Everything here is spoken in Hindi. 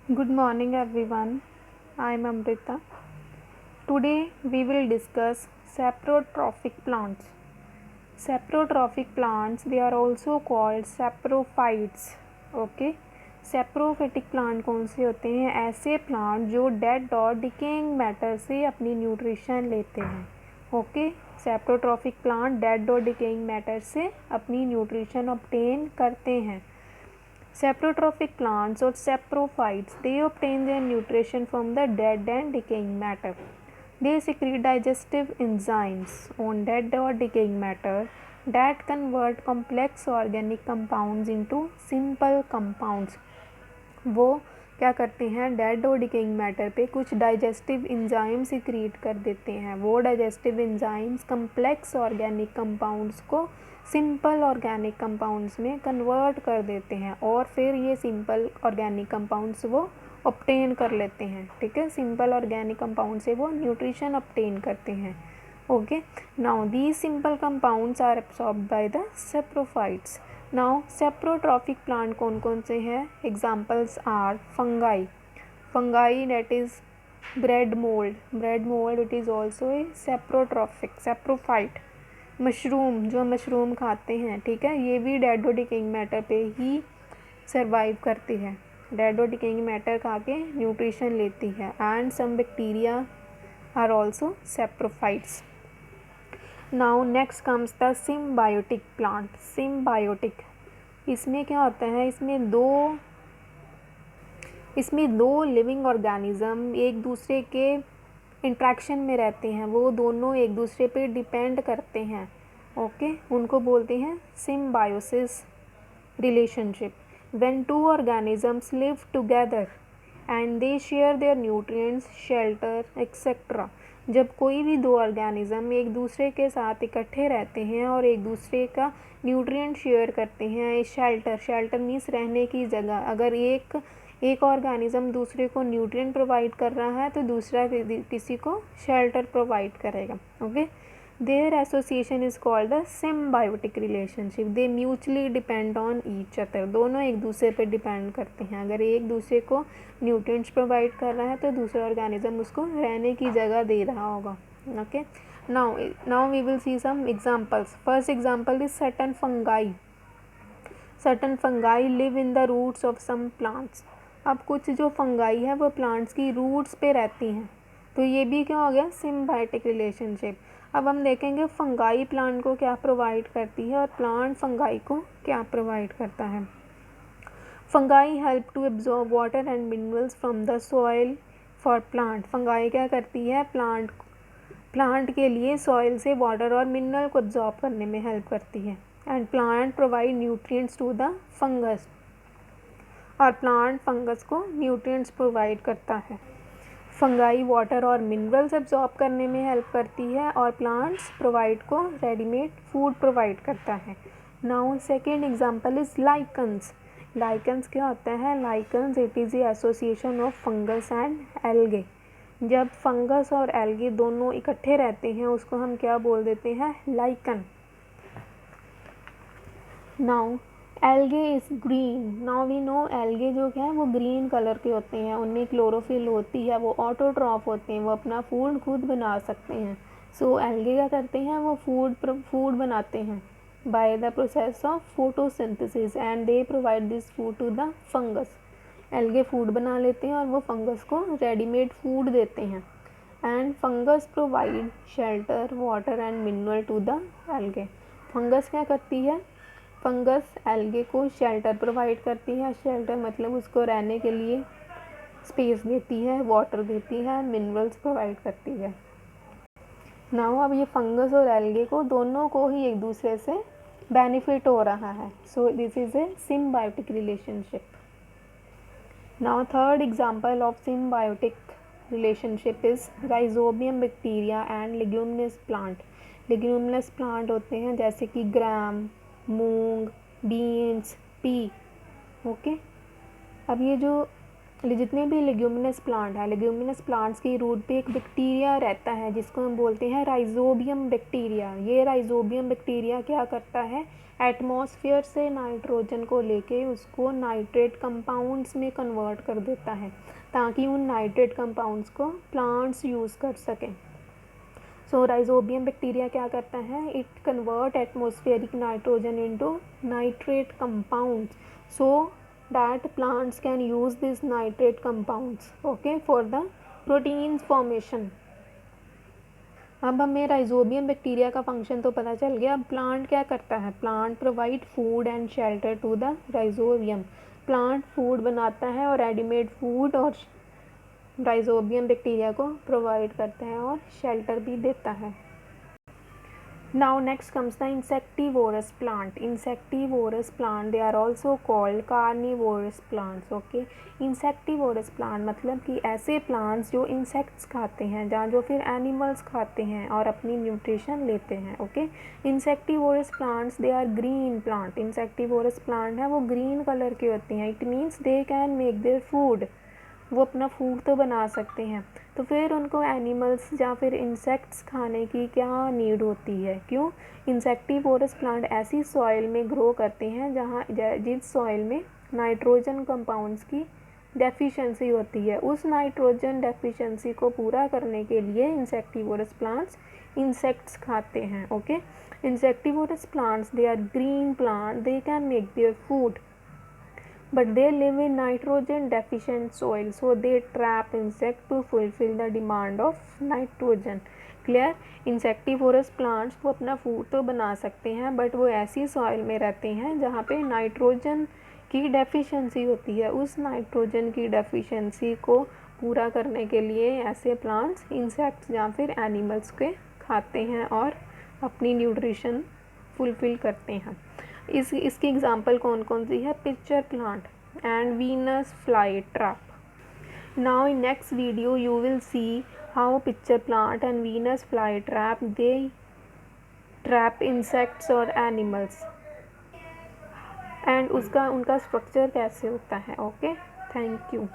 Good morning, everyone. I am Amrita. Today we will discuss saprotrophic plants. Saprotrophic plants, they are also called saprophytes. Okay, saprophytic plant कौन से होते हैं? ऐसे प्लांट जो डेड और डिकेइंग मैटर से अपनी न्यूट्रिशन लेते हैं. ओके, सैप्रोट्रॉफिक प्लांट डेड और डिकेइंग मैटर से अपनी न्यूट्रिशन ऑब्टेन करते हैं. Saprotrophic plants or saprophytes, they obtain their nutrition from the dead and decaying matter. They secrete digestive enzymes on dead or decaying matter that convert complex organic compounds into simple compounds. वो क्या करते हैं? डेड और डिकेइंग मैटर पे कुछ डाइजेस्टिव इंजाइम सिक्रीट कर देते हैं. वो digestive enzymes complex organic compounds को सिंपल ऑर्गेनिक कंपाउंड्स में कन्वर्ट कर देते हैं और फिर ये सिंपल ऑर्गेनिक कंपाउंड्स वो ऑब्टेन कर लेते हैं. ठीक है, सिंपल ऑर्गेनिक कंपाउंड से वो न्यूट्रिशन ऑब्टेन करते हैं. Okay, now these simple compounds are absorbed by the saprophytes. Now saprotrophic plant कौन कौन से हैं? Examples are fungi. Fungi that is bread mould it is also a saprotrophic saprophyte. Mushroom, जो मशरूम खाते हैं, ठीक है, ये भी डेड और डिकेइंग मैटर पे ही सर्वाइव करती है. डेड और डिकेइंग मैटर खा के न्यूट्रिशन लेती है. And some bacteria are also saprophytes. Now next comes the symbiotic plant. Symbiotic, इसमें क्या होता है? इसमें दो लिविंग ऑर्गेनिज्म एक दूसरे के इंट्रैक्शन में रहते हैं. वो दोनों एक दूसरे पे डिपेंड करते हैं. ओके, उनको बोलते हैं symbiosis relationship. When to organisms live together and they share their nutrients, shelter etcetera. जब कोई भी दो ऑर्गेनिज्म एक दूसरे के साथ इकट्ठे रहते हैं और एक दूसरे का न्यूट्रिएंट शेयर करते हैं. शेल्टर मीन्स रहने की जगह. अगर एक ऑर्गेनिज्म दूसरे को न्यूट्रिएंट प्रोवाइड कर रहा है तो दूसरा किसी को शेल्टर प्रोवाइड करेगा. Okay, there association is called the symbiotic relationship. They mutually depend on each other. दोनों एक दूसरे पर डिपेंड करते हैं. अगर एक दूसरे को न्यूट्रिएंट्स प्रोवाइड कर रहा है तो दूसरा ऑर्गेनिज्म उसको रहने की जगह दे रहा होगा. Okay, now we will see some examples. First example is certain fungi. Certain fungi live in the roots of some plants. अब कुछ जो फंगाई है वो प्लांट्स की रूट्स पे रहती हैं, तो ये भी क्या हो गया? Symbiotic relationship. अब हम देखेंगे फंगाई प्लांट को क्या प्रोवाइड करती है और प्लांट फंगाई को क्या प्रोवाइड करता है. Fungi help to absorb water and minerals from the soil for plant. Fungi क्या करती है? प्लांट के लिए सॉइल से वाटर और मिनरल को एब्जॉर्ब करने में हेल्प करती है. And plant provide nutrients to the fungus. और प्लांट फंगस को न्यूट्रिएंट्स प्रोवाइड करता है. फंगाई वाटर और मिनरल्स एब्जॉर्ब करने में हेल्प करती है और प्लांट्स प्रोवाइड को रेडीमेड फूड प्रोवाइड करता है. Now second example is lichens. Lichens क्या होता है? Lichens it is a association of fungus and algae. जब फंगस और एल्गे दोनों इकट्ठे रहते हैं उसको हम क्या बोल देते हैं? Lichen. Now algae is green. Now we know algae जो क्या है वो ग्रीन कलर के होते हैं. उनमें क्लोरोफिल होती है. वो ऑटोट्रॉफ होते हैं. वो अपना फूड खुद बना सकते हैं. सो एल्गे क्या करते हैं? वो फूड बनाते हैं by the process of photosynthesis and they provide this food to the fungus. Algae food बना लेते हैं और वो फंगस को रेडीमेड फूड देते हैं. And fungus provide shelter water and mineral to the algae. Fungus क्या करती है? फंगस एल्गे को शेल्टर प्रोवाइड करती है. शेल्टर मतलब उसको रहने के लिए स्पेस देती है, वाटर देती है, मिनरल्स प्रोवाइड करती है. नाउ अब ये फंगस और एल्गे को दोनों को ही एक दूसरे से बेनिफिट हो रहा है. So this is a symbiotic relationship. Now third example of symbiotic relationship is rhizobium bacteria and leguminous plant. Leguminous plant होते हैं जैसे कि ग्राम, मूंग, बीन्स, पी. ओके, अब ये जो जितने भी लेग्यूमिनस प्लांट है, लेग्यूमिनस प्लांट्स की रूट पे एक बैक्टीरिया रहता है जिसको हम बोलते हैं राइजोबियम बैक्टीरिया। ये राइजोबियम बैक्टीरिया क्या करता है, एटमॉस्फेयर से नाइट्रोजन को लेके उसको नाइट्रेट कंपाउंड्स में कन्वर्ट कर देता है ताकि उन नाइट्रेट कंपाउंड्स को प्लांट्स यूज़ कर सकें। सो राइजोबियम बैक्टीरिया क्या करता है, it convert atmospheric nitrogen into nitrate compounds so that plants can use these nitrate compounds okay for the proteins formation। अब हमें राइजोबियम बैक्टीरिया का फंक्शन तो पता चल गया। अब प्लांट क्या करता है, plant provide food and shelter to the rhizobium. Plant food बनाता है और रेडीमेड फूड और राइजोबियम बैक्टीरिया को प्रोवाइड करता है और शेल्टर भी देता है। Now next comes the insectivorous plant। Insectivorous plant they are also called carnivorous plants। okay, insectivorous plant मतलब कि ऐसे plants जो insects खाते हैं, जहाँ जो फिर animals खाते हैं और अपनी nutrition लेते हैं। okay, insectivorous plants they are green plant। insectivorous plant है वो green color के होते हैं। it means they can make their food। वो अपना फूड तो बना सकते हैं, तो फिर उनको एनिमल्स या फिर इंसेक्ट्स खाने की क्या नीड होती है, क्यों? इंसेक्टिवोरस प्लांट ऐसी सॉइल में ग्रो करते हैं जहाँ जिस सॉइल में नाइट्रोजन कंपाउंड्स की डेफिशिएंसी होती है। उस नाइट्रोजन डेफिशिएंसी को पूरा करने के लिए इंसेक्टिवोरस प्लांट्स इंसेक्ट्स खाते हैं। Okay, insectivorous plants they are green plant, they can make their food but they live in nitrogen deficient soil so they trap insect to fulfill the demand of nitrogen। Clear? Insectivorous plants वो अपना फूड तो बना सकते हैं बट वो ऐसी सॉइल में रहते हैं जहाँ पे नाइट्रोजन की डेफिशिएंसी होती है। उस नाइट्रोजन की डेफिशिएंसी को पूरा करने के लिए ऐसे प्लांट्स इंसेक्ट्स या फिर एनिमल्स के खाते हैं और अपनी न्यूट्रिशन फुलफ़िल करते हैं। इसकी एग्जांपल कौन कौन सी है, pitcher plant and Venus fly trap. Now in next video you will see how pitcher plant and Venus fly trap they trap insects और एनिमल्स एंड उनका स्ट्रक्चर कैसे होता है। Okay, thank you.